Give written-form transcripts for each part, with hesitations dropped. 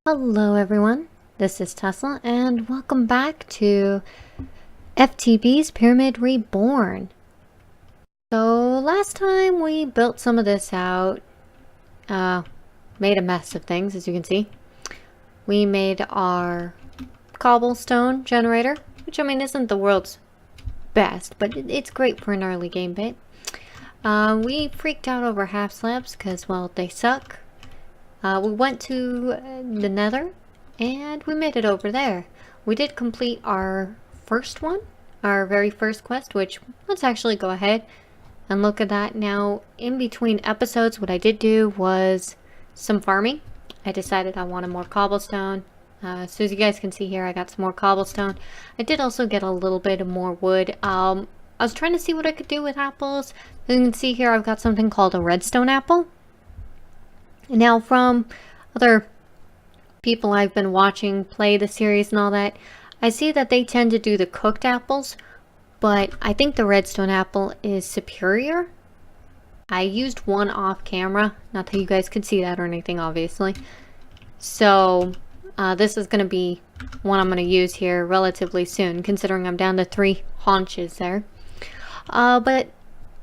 Hello everyone, this is Tesla and welcome back to FTB's Pyramid Reborn. So last time we built some of this out, made a mess of things as you can see. We made our cobblestone generator, which I mean isn't the world's best, but it's great for an early game bit. We freaked out over half slabs because, well, they suck. We went to the nether and we made it over there. We did complete our first one, our very first quest, which let's actually go ahead and look at that. Now, in between episodes, what I did do was some farming. I decided I wanted more cobblestone. So as you guys can see here, I got some more cobblestone. I did also get a little bit of more wood. I was trying to see what I could do with apples. As you can see here, I've got something called a redstone apple. Now, from other people I've been watching play the series and all that, I see that they tend to do the cooked apples, but I think the redstone apple is superior. I used one off camera, not that you guys could see that or anything, obviously. So, this is going to be one I'm going to use here relatively soon, considering I'm down to 3 haunches there. But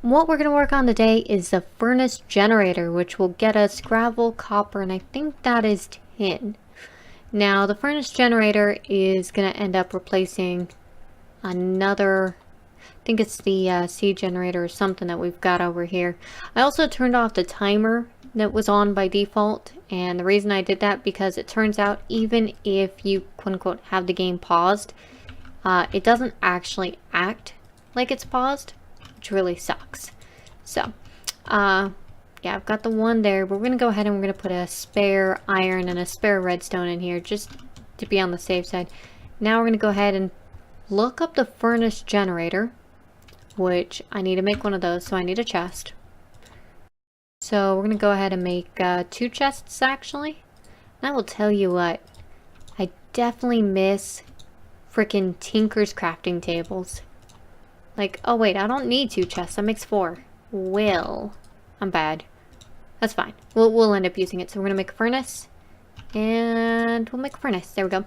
what we're going to work on today is the furnace generator, which will get us gravel, copper, and I think that is tin. Now, the furnace generator is going to end up replacing another, I think it's the seed generator or something that we've got over here. I also turned off the timer that was on by default, and the reason I did that because it turns out even if you quote-unquote have the game paused, it doesn't actually act like it's paused, which really sucks. So, yeah, I've got the one there, but we're going to go ahead and we're going to put a spare iron and a spare redstone in here just to be on the safe side. Now we're going to go ahead and look up the furnace generator, which I need to make one of those, so I need a chest. So we're going to go ahead and make 2 chests actually. And I will tell you what, I definitely miss frickin' Tinker's crafting tables. Like, oh wait, I don't need 2 chests, that makes 4. Well, I'm bad. That's fine. We'll end up using it. So we're gonna make a furnace. And we'll make a furnace. There we go.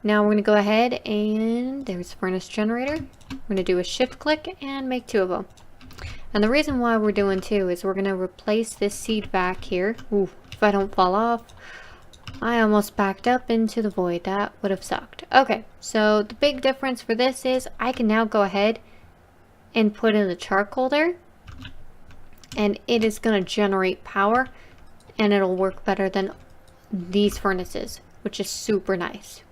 Now we're gonna go ahead and there's a furnace generator. We're gonna do a shift click and make 2 of them. And the reason why we're doing 2 is we're gonna replace this seed back here. Ooh, if I don't fall off. I almost backed up into the void. That would have sucked. Okay, so the big difference for this is I can now go ahead and put in the charcoal there. And it is going to generate power. And it'll work better than these furnaces, which is super nice.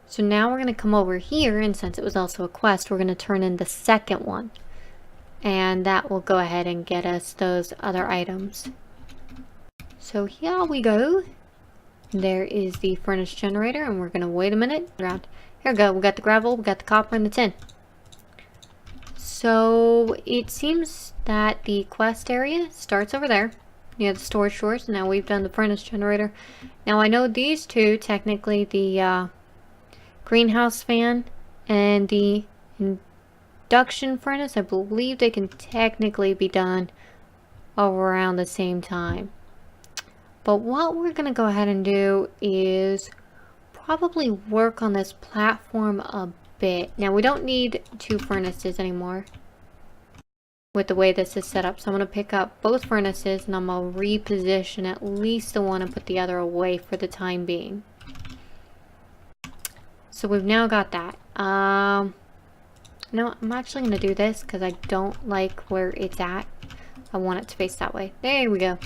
So now we're going to come over here, and since it was also a quest, we're going to turn in the second one. And that will go ahead and get us those other items. So here we go. There is the furnace generator, and we're going to wait a minute. Around. Here we go. We got the gravel, we got the copper, and the tin. So it seems that the quest area starts over there near the storage doors. Now we've done the furnace generator. Now I know these two, technically the greenhouse fan and the induction furnace, I believe they can technically be done around the same time. But what we're going to go ahead and do is probably work on this platform a bit. Now we don't need 2 furnaces anymore with the way this is set up. So I'm going to pick up both furnaces and I'm going to reposition at least the one and put the other away for the time being. So we've now got that. No, I'm actually going to do this because I don't like where it's at. I want it to face that way. There we go.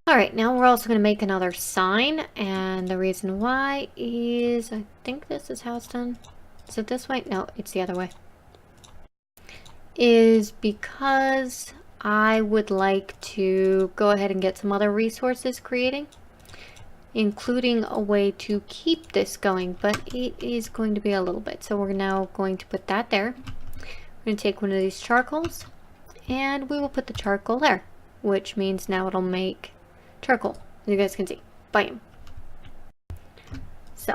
Alright, now we're also going to make another sign, and the reason why is, I think this is how it's done. Is it this way? No, it's the other way. Is because I would like to go ahead and get some other resources creating, including a way to keep this going, but it is going to be a little bit. So we're now going to put that there. We're going to take one of these charcoals, and we will put the charcoal there, which means now it'll make charcoal, as you guys can see. Bam. So,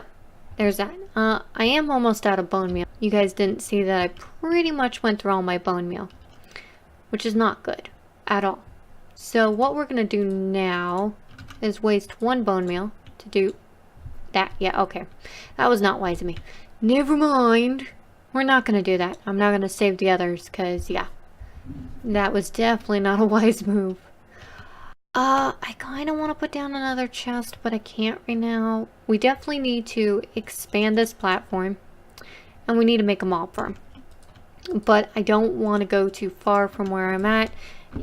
there's that. I am almost out of bone meal. You guys didn't see that I pretty much went through all my bone meal, which is not good at all. So what we're going to do now is waste 1 bone meal to do that. Yeah, okay. That was not wise of me. Never mind. We're not going to do that. I'm not going to save the others because, yeah. That was definitely not a wise move. I kind of want to put down another chest, but I can't right now. We definitely need to expand this platform. And we need to make a mob farm. But I don't want to go too far from where I'm at.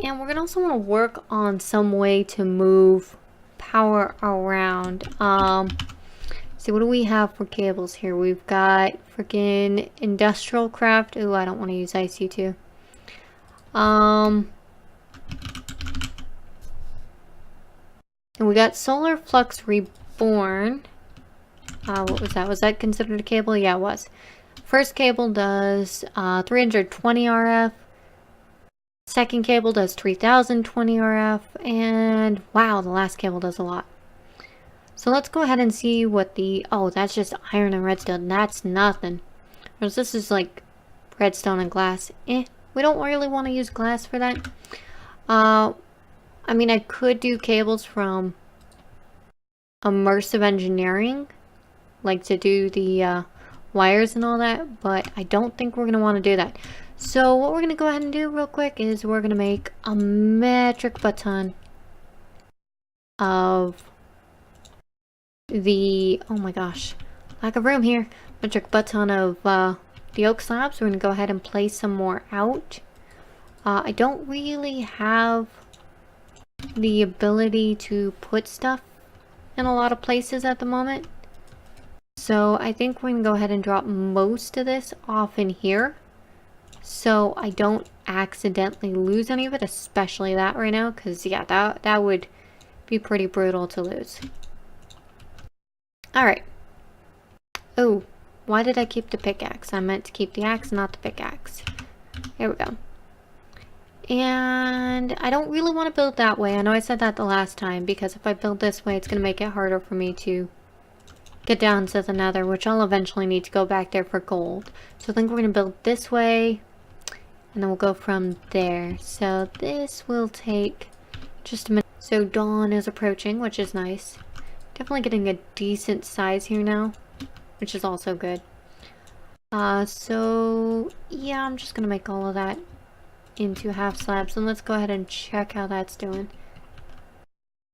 And we're going to also want to work on some way to move power around. See, what do we have for cables here? We've got freaking industrial craft. Ooh, I don't want to use IC2. And we got solar flux reborn. What was that? Was that considered a cable? Yeah, it was. First cable does 320 RF. Second cable does 3020 RF. And wow, the last cable does a lot. So let's go ahead and see what the... Oh, that's just iron and redstone. That's nothing. Whereas this is like redstone and glass. We don't really want to use glass for that. I mean, I could do cables from immersive engineering. Like to do the wires and all that. But I don't think we're going to want to do that. So what we're going to go ahead and do real quick is we're going to make a metric button of the... Oh my gosh. Lack of room here. Metric button of the oak slabs. We're going to go ahead and place some more out. I don't really have the ability to put stuff in a lot of places at the moment. So I think we're going to go ahead and drop most of this off in here. So I don't accidentally lose any of it, especially that right now. Because yeah, that would be pretty brutal to lose. Alright. Oh, why did I keep the pickaxe? I meant to keep the axe, not the pickaxe. Here we go. And I don't really want to build that way. I know I said that the last time, because if I build this way, it's going to make it harder for me to get down to the nether, which I'll eventually need to go back there for gold. So I think we're going to build this way, and then we'll go from there. So this will take just a minute. So dawn is approaching, which is nice. Definitely getting a decent size here now, which is also good. So yeah, I'm just going to make all of that into half slabs, and let's go ahead and check how that's doing.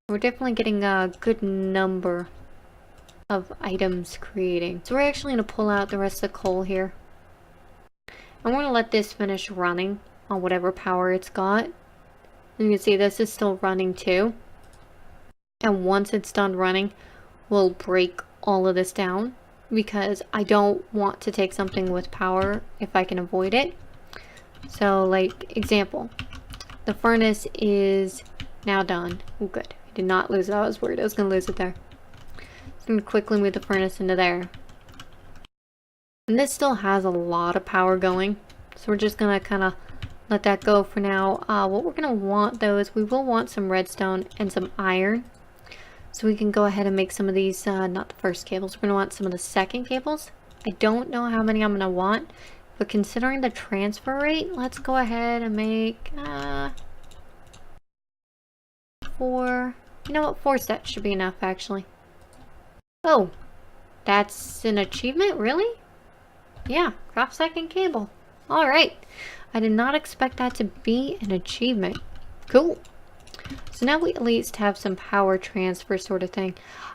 We're definitely getting a good number of items creating. So we're actually going to pull out the rest of the coal here. I'm going to let this finish running on whatever power it's got. And you can see this is still running too. And once it's done running, we'll break all of this down, because I don't want to take something with power if I can avoid it. So, like, example, the furnace is now done. Oh, good. I did not lose it. I was worried I was going to lose it there. I'm going to quickly move the furnace into there. And this still has a lot of power going. So we're just going to kind of let that go for now. What we're going to want, though, is we will want some redstone and some iron. So we can go ahead and make some of these, not the first cables. We're going to want some of the second cables. I don't know how many I'm going to want. But considering the transfer rate, let's go ahead and make 4. You know what? 4 sets should be enough, actually. Oh, that's an achievement? Really? Yeah, craft second cable. Alright. I did not expect that to be an achievement. Cool. So now we at least have some power transfer sort of thing.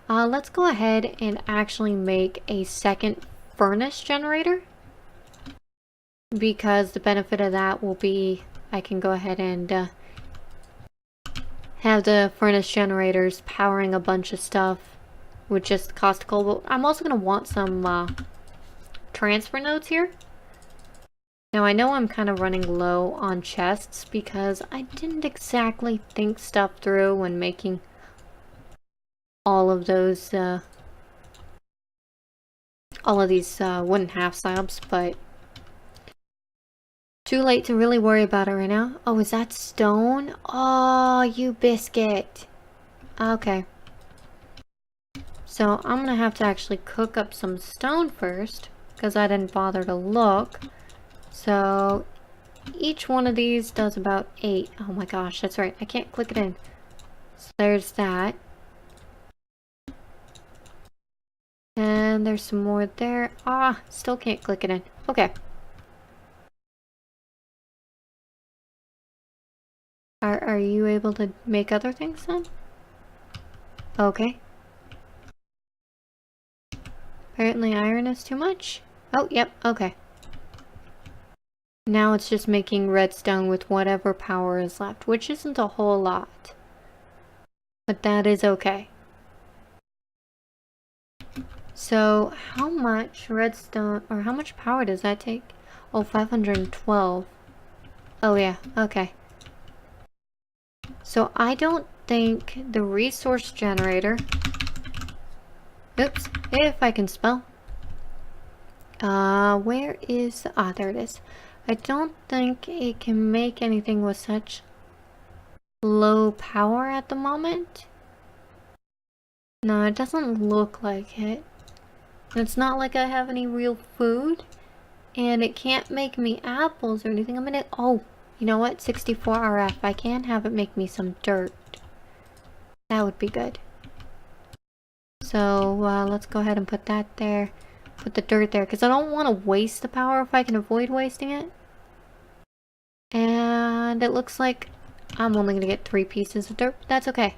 Let's go ahead and actually make a second furnace generator. Because the benefit of that will be I can go ahead and have the furnace generators powering a bunch of stuff with just cost coal. But I'm also going to want some transfer nodes here. Now I know I'm kind of running low on chests because I didn't exactly think stuff through when making all of those these wooden half slabs, but too late to really worry about it right now. Oh, is that stone? Oh, you biscuit. Okay. So I'm gonna have to actually cook up some stone first, because I didn't bother to look. So each one of these does about 8. Oh my gosh, that's right. I can't click it in. So there's that. And there's some more there. Ah, still can't click it in. Okay. Are you able to make other things then? Okay. Apparently iron is too much. Oh, yep, okay. Now it's just making redstone with whatever power is left, which isn't a whole lot. But that is okay. So, how much redstone, or how much power does that take? Oh, 512. Oh yeah, okay. So I don't think the resource generator... Oops, if I can spell. Where is... Ah, there it is. I don't think it can make anything with such low power at the moment. No, it doesn't look like it. It's not like I have any real food. And it can't make me apples or anything. I'm gonna... Oh, you know what? 64 RF. I can have it make me some dirt. That would be good. So, let's go ahead and put that there. Put the dirt there, because I don't want to waste the power if I can avoid wasting it. And it looks like I'm only going to get 3 pieces of dirt, but that's okay.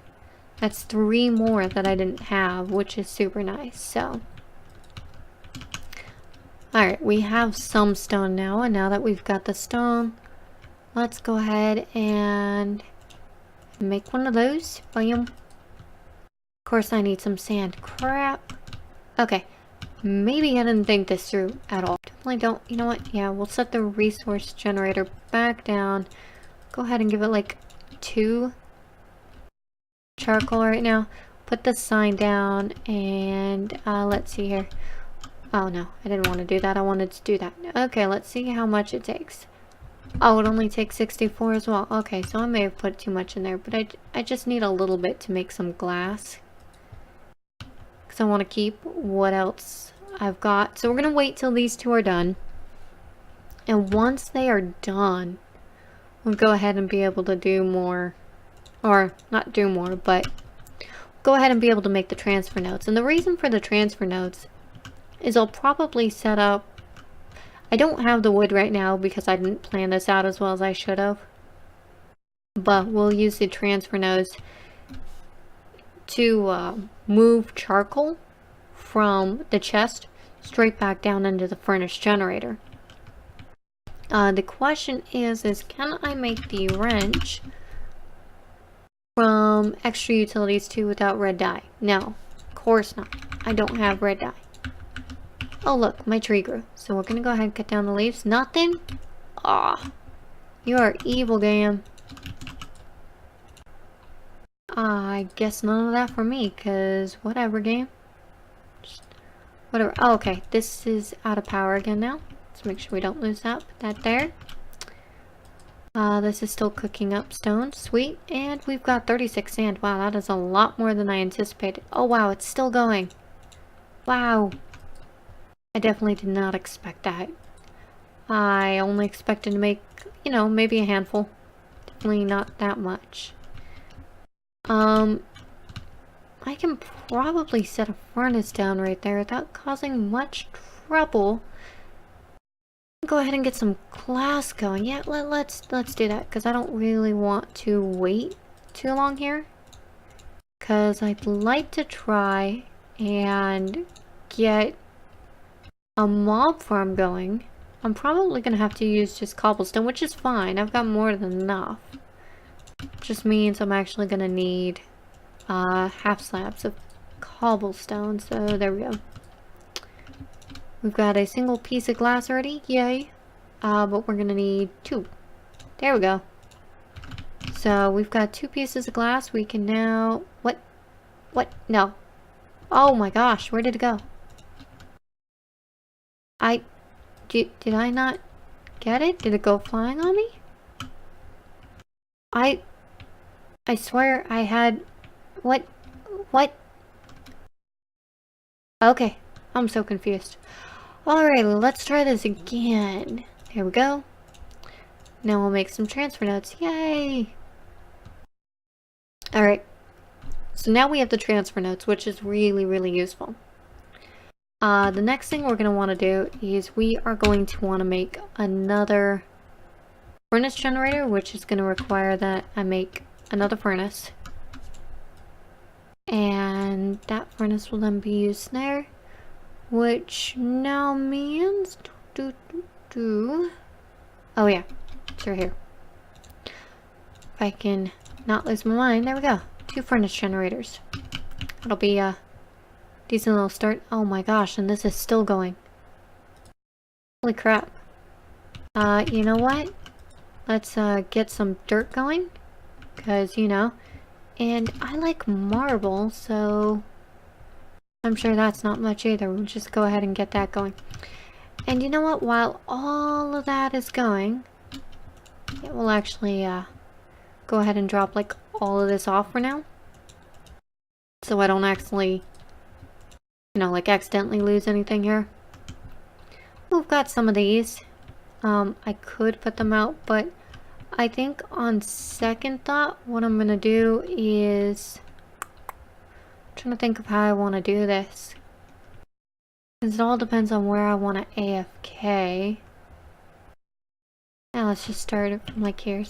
That's 3 more that I didn't have, which is super nice, so... Alright, we have some stone now, and now that we've got the stone, let's go ahead and make one of those. Bam. Of course I need some sand. Crap. Okay. Maybe I didn't think this through at all. Definitely don't. You know what? Yeah, we'll set the resource generator back down. Go ahead and give it like 2 charcoal right now. Put the sign down and let's see here. Oh no, I didn't want to do that. I wanted to do that. Okay, let's see how much it takes. Oh, it only takes 64 as well. Okay, so I may have put too much in there, but I just need a little bit to make some glass. Because I want to keep what else I've got. So we're going to wait till these 2 are done. And once they are done, we'll go ahead and be able to do more. Or, not do more, but go ahead and be able to make the transfer nodes. And the reason for the transfer nodes is I'll probably set up... I don't have the wood right now because I didn't plan this out as well as I should have. But we'll use the transfer nodes to move charcoal from the chest straight back down into the furnace generator. The question is can I make the wrench from extra utilities 2 without red dye? No, of course not. I don't have red dye. Oh look, my tree grew. So we're gonna go ahead and cut down the leaves. Nothing? Aw, you are evil, game. I guess none of that for me, cause whatever, game. Just whatever. Oh, okay, this is out of power again now. Let's make sure we don't lose that. Put that there. This is still cooking up stone. Sweet. And we've got 36 sand. Wow, that is a lot more than I anticipated. Oh wow, it's still going. Wow. I definitely did not expect that. I only expected to make, you know, maybe a handful. Definitely not that much. I can probably set a furnace down right there without causing much trouble. Go ahead and get some glass going. Yeah, let's do that, because I don't really want to wait too long here. Because I'd like to try and get a mob farm going. I'm probably going to have to use just cobblestone, which is fine. I've got more than enough. Just means I'm actually going to need half slabs of cobblestone. So there we go. We've got a single piece of glass already. Yay. But we're going to need 2. There we go. So we've got 2 pieces of glass. We can now... What? No. Oh my gosh. Where did it go? Did I not get it? Did it go flying on me? I swear I had... What? Okay. I'm so confused. Alright, let's try this again. There we go. Now we'll make some transfer nodes. Yay! Alright. So now we have the transfer nodes, which is really, really useful. The next thing we're going to want to do is we are going to want to make another furnace generator, which is going to require that I make another furnace. And that furnace will then be used there, which now means oh yeah, it's right here. If I can not lose my mind, there we go. 2 furnace generators. That'll be a decent little start. Oh my gosh, and this is still going. Holy crap. You know what? Let's get some dirt going, because you know, and I like marble, so I'm sure that's not much either. We'll just go ahead and get that going. And you know what? While all of that is going, it will actually go ahead and drop like all of this off for now, so I don't actually, you know, like accidentally lose anything here. We've got some of these. I could put them out, but I think on second thought, what I'm gonna do is trying to think of how I want to do this, because it all depends on where I want to AFK. Now let's just start it from like here.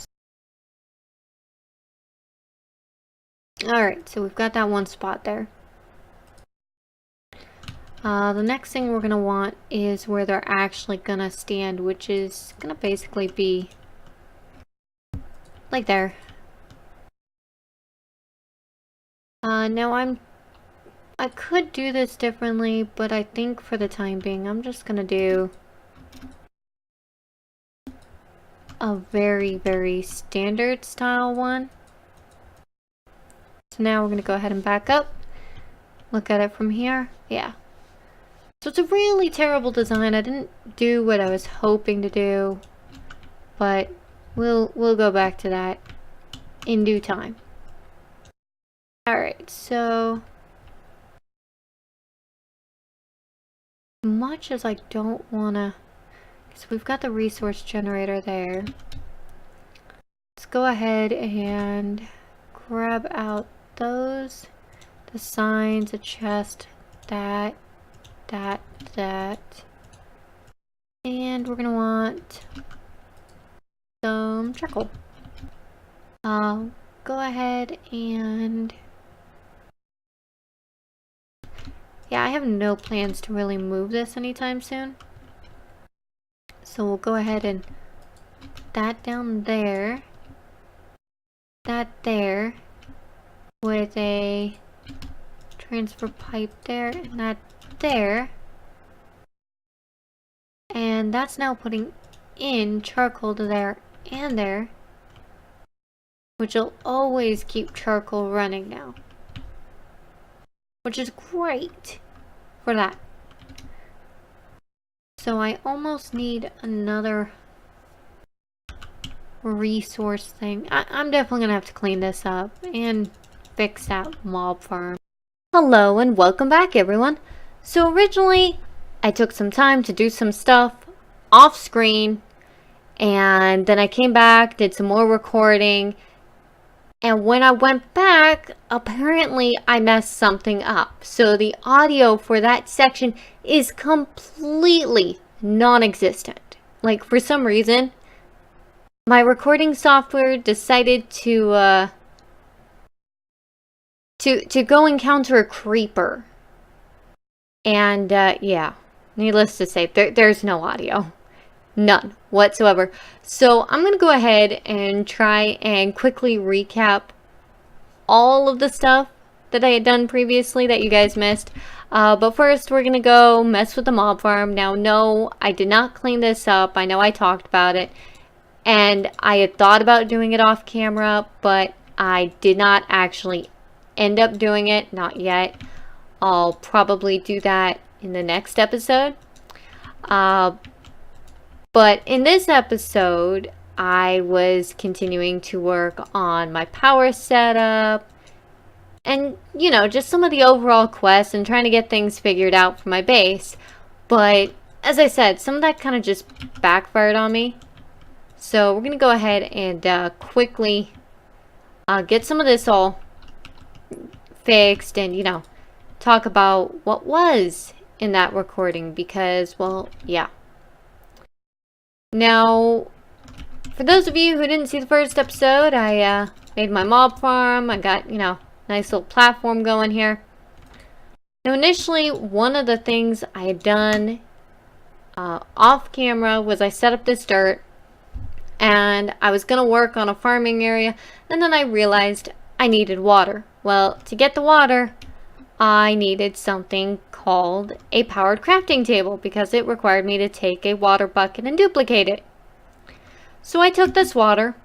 Alright, so we've got that one spot there. The next thing we're going to want is where they're actually going to stand, which is going to basically be like there. Now I could do this differently, but I think for the time being, I'm just going to do a very, very standard style one. So now we're going to go ahead and back up. Look at it from here. Yeah. So it's a really terrible design. I didn't do what I was hoping to do, but we'll go back to that in due time. Alright, so much as I don't wanna, because we've got the resource generator there, let's go ahead and grab out those, the signs, a chest, that, and we're gonna want some charcoal. Go ahead and yeah, I have no plans to really move this anytime soon, so we'll go ahead and put that down there, that there, with a transfer pipe there, and that there, and that's now putting in charcoal to there and there, which will always keep charcoal running now, which is great for that. So I almost need another resource thing. I'm definitely gonna have to clean this up and fix that mob farm. Hello and welcome back, everyone. So originally I took some time to do some stuff off screen, and then I came back, did some more recording, and when I went back, apparently I messed something up. So the audio for that section is completely non-existent. Like, for some reason, my recording software decided to go encounter a creeper. And, yeah, needless to say, there's no audio. None whatsoever. So I'm going to go ahead and try and quickly recap all of the stuff that I had done previously that you guys missed. But first we're going to go mess with the mob farm. Now, no, I did not clean this up. I know I talked about it. And I had thought about doing it off camera, but I did not actually end up doing it. Not yet. I'll probably do that in the next episode. But in this episode, I was continuing to work on my power setup and, you know, just some of the overall quests and trying to get things figured out for my base. But as I said, some of that kind of just backfired on me. So we're going to go ahead and quickly get some of this all fixed and, you know, talk about what was in that recording because, well, yeah. Now, for those of you who didn't see the first episode, I made my mob farm. I got, nice little platform going here. Now, initially, one of the things I had done off camera was I set up this dirt, and I was going to work on a farming area, and then I realized I needed water. Well, to get the water, I needed something called a powered crafting table because it required me to take a water bucket and duplicate it. So I took this water,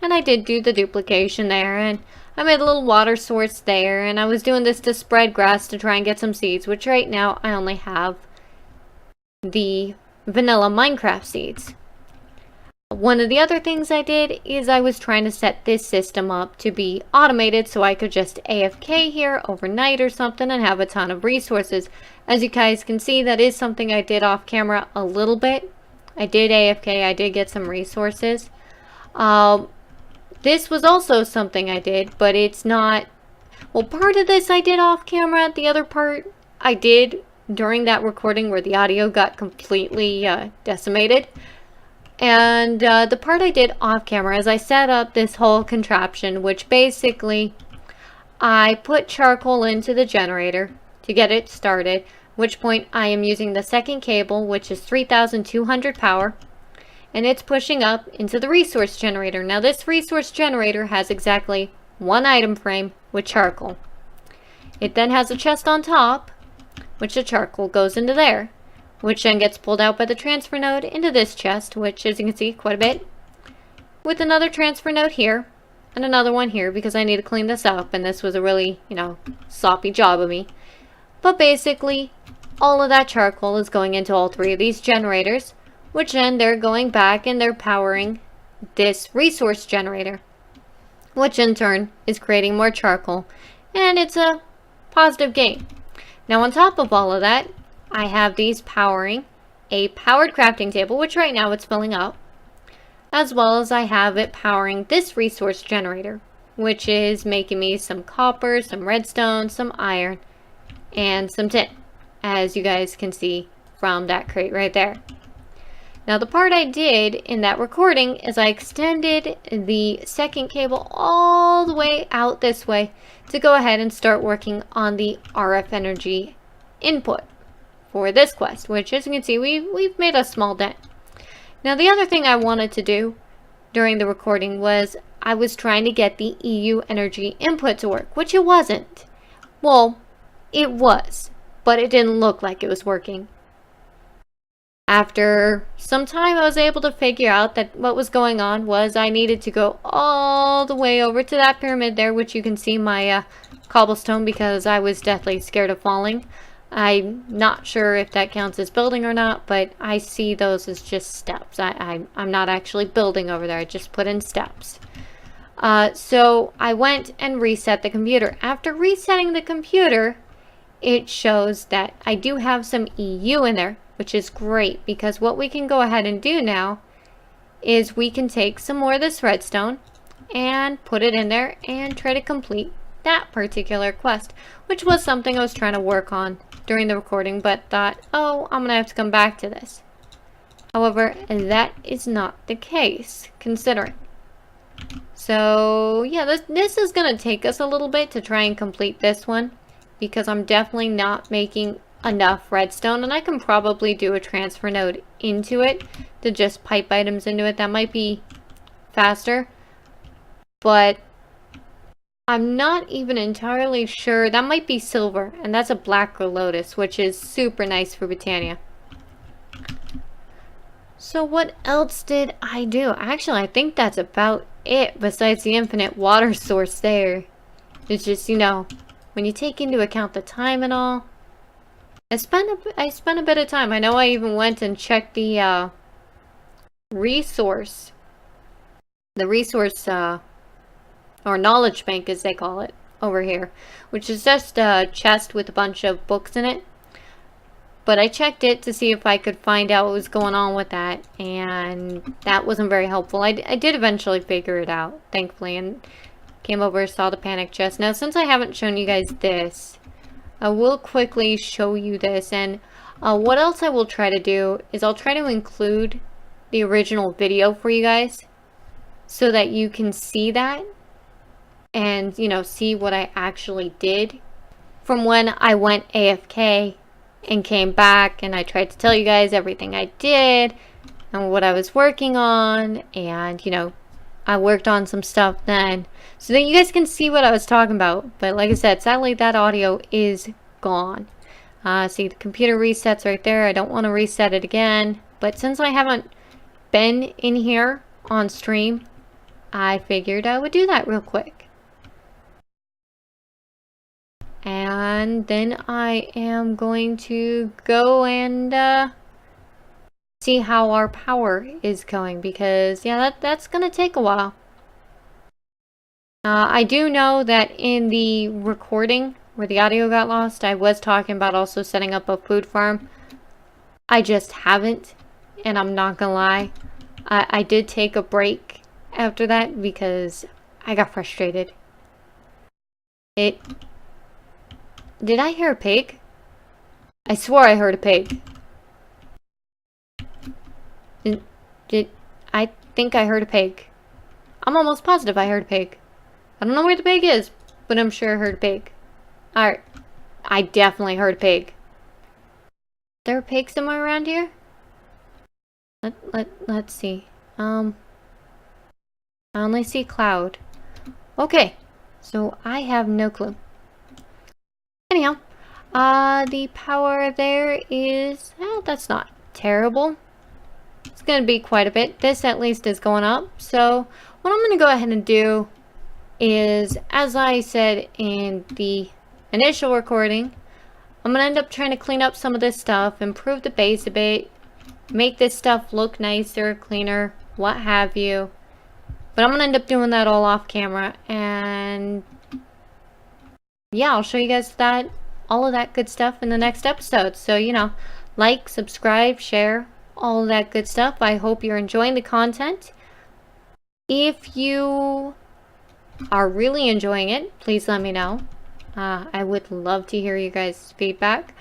and I did do the duplication there, and I made a little water source there, and I was doing this to spread grass to try and get some seeds, which right now I only have the vanilla Minecraft seeds. One of the other things I did is I was trying to set this system up to be automated so I could just AFK here overnight or something and have a ton of resources. As you guys can see, that is something I did off camera a little bit. I did AFK, I did get some resources. This was also something I did, but it's not... Well, part of this I did off camera, the other part I did during that recording where the audio got completely decimated. And the part I did off camera is I set up this whole contraption, which basically I put charcoal into the generator to get it started, at which point I am using the second cable, which is 3,200 power, and it's pushing up into the resource generator. Now this resource generator has exactly one item frame with charcoal. It then has a chest on top, which the charcoal goes into there, which then gets pulled out by the transfer node into this chest, which, as you can see, quite a bit, with another transfer node here, and another one here, because I need to clean this up, and this was a really, sloppy job of me. But basically, all of that charcoal is going into all three of these generators, which then they're going back and they're powering this resource generator, which in turn is creating more charcoal, and it's a positive gain. Now, on top of all of that, I have these powering a powered crafting table, which right now it's filling up, as well as I have it powering this resource generator, which is making me some copper, some redstone, some iron, and some tin, as you guys can see from that crate right there. Now, the part I did in that recording is I extended the second cable all the way out this way to go ahead and start working on the RF energy input for this quest, which, as you can see, we've made a small dent. Now, the other thing I wanted to do during the recording was I was trying to get the EU energy input to work, which it wasn't. Well, it was, but it didn't look like it was working. After some time, I was able to figure out that what was going on was I needed to go all the way over to that pyramid there, which you can see my cobblestone, because I was deathly scared of falling. I'm not sure if that counts as building or not, but I see those as just steps. I'm not actually building over there. I just put in steps. So I went and reset the computer. After resetting the computer, it shows that I do have some EU in there, which is great, because what we can go ahead and do now is we can take some more of this redstone and put it in there and try to complete that particular quest, which was something I was trying to work on during the recording, but thought, oh, I'm gonna have to come back to this. However, that is not the case, considering. So yeah, this is gonna take us a little bit to try and complete this one, because I'm definitely not making enough redstone, and I can probably do a transfer node into it to just pipe items into it. That might be faster, but I'm not even entirely sure. That might be silver, and that's a black lotus, which is super nice for Britannia. So what else did I do? Actually, I think that's about it, besides the infinite water source there. It's just, when you take into account the time and all, I spent a bit of time. I know I even went and checked the resource or knowledge bank, as they call it over here, which is just a chest with a bunch of books in it. But I checked it to see if I could find out what was going on with that, and that wasn't very helpful. I did eventually figure it out, thankfully, and came over, saw the panic chest. Now, since I haven't shown you guys this, I will quickly show you this, and What else I will try to do is I'll try to include the original video for you guys so that you can see that and, you know, see what I actually did from when I went AFK and came back, and I tried to tell you guys everything I did and what I was working on, and, you know, I worked on some stuff then so that you guys can see what I was talking about. But like I said, sadly that audio is gone. See, the computer resets right there. I don't want to reset it again, but since I haven't been in here on stream, I figured I would do that real quick. And then I am going to go and see how our power is going, because yeah, that's gonna take a while. I do know that in the recording where the audio got lost, I was talking about also setting up a food farm. I just haven't, and I'm not gonna lie, I did take a break after that because I got frustrated. Did I hear a pig? I swore I heard a pig. I think I heard a pig. I'm almost positive I heard a pig. I don't know where the pig is, but I'm sure I heard a pig. Alright. I definitely heard a pig. Is there a pig somewhere around here? Let's see. I only see cloud. Okay. So I have no clue. Anyhow, the power there is, well, that's not terrible. It's going to be quite a bit. This at least is going up. So what I'm going to go ahead and do is, as I said in the initial recording, I'm going to end up trying to clean up some of this stuff, improve the base a bit, make this stuff look nicer, cleaner, what have you. But I'm going to end up doing that all off camera, and yeah, I'll show you guys that, all of that good stuff in the next episode. So, you know, like, subscribe, share, all of that good stuff. I hope you're enjoying the content. If you are really enjoying it, please let me know. I would love to hear you guys' feedback.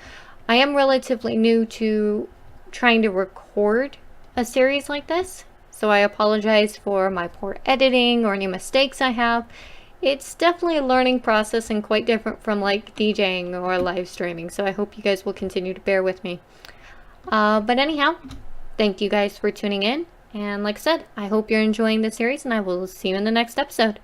I am relatively new to trying to record a series like this, so I apologize for my poor editing or any mistakes I have. It's definitely a learning process and quite different from like DJing or live streaming, so I hope you guys will continue to bear with me. But anyhow, thank you guys for tuning in, and like I said, I hope you're enjoying the series, and I will see you in the next episode.